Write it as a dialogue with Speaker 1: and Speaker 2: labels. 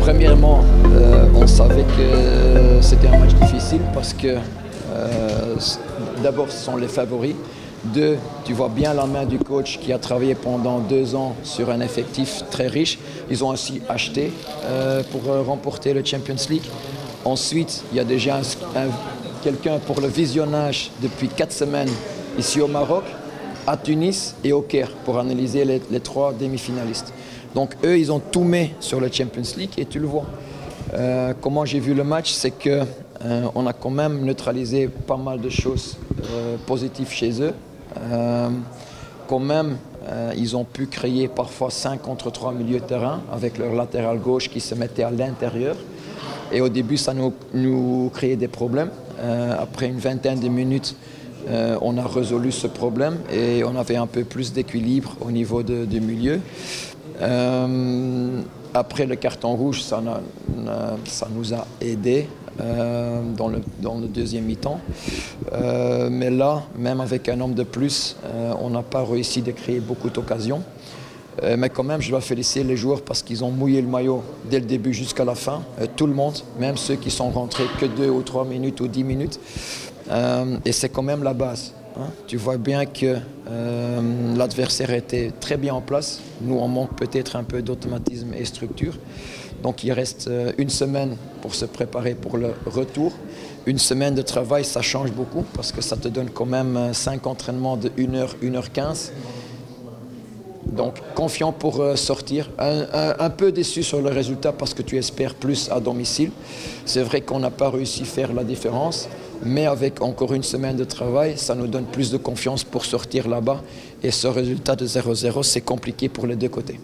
Speaker 1: Premièrement, on savait que c'était un match difficile parce que d'abord, ce sont les favoris. Deux, tu vois bien la main du coach qui a travaillé pendant 2 ans sur un effectif très riche. Ils ont aussi acheté pour remporter le Champions League. Ensuite, il y a déjà quelqu'un pour le visionnage depuis 4 semaines ici au Maroc, à Tunis et au Caire pour analyser les 3 demi-finalistes. Donc eux, ils ont tout mis sur le Champions League et tu le vois. Comment j'ai vu le match, c'est qu'on a quand même neutralisé pas mal de choses positives chez eux. Quand même, ils ont pu créer parfois 5 contre 3 milieux de terrain avec leur latéral gauche qui se mettait à l'intérieur. Et au début, ça nous créait des problèmes. Après une vingtaine de minutes, on a résolu ce problème et on avait un peu plus d'équilibre au niveau du milieu. Après le carton rouge, ça nous a aidés dans le deuxième mi-temps. Mais là, même avec un homme de plus, on n'a pas réussi de créer beaucoup d'occasions. Mais quand même, je dois féliciter les joueurs parce qu'ils ont mouillé le maillot dès le début jusqu'à la fin. Tout le monde, même ceux qui sont rentrés que 2 ou 3 minutes ou 10 minutes. Et c'est quand même la base. Hein. Tu vois bien que l'adversaire était très bien en place. Nous, on manque peut-être un peu d'automatisme et structure. Donc il reste 1 semaine pour se préparer pour le retour. 1 semaine de travail, ça change beaucoup parce que ça te donne quand même 5 entraînements de 1h, 1h15. Donc confiant pour sortir, un peu déçu sur le résultat parce que tu espères plus à domicile. C'est vrai qu'on n'a pas réussi à faire la différence, mais avec encore 1 semaine de travail, ça nous donne plus de confiance pour sortir là-bas. Et ce résultat de 0-0, c'est compliqué pour les 2 côtés.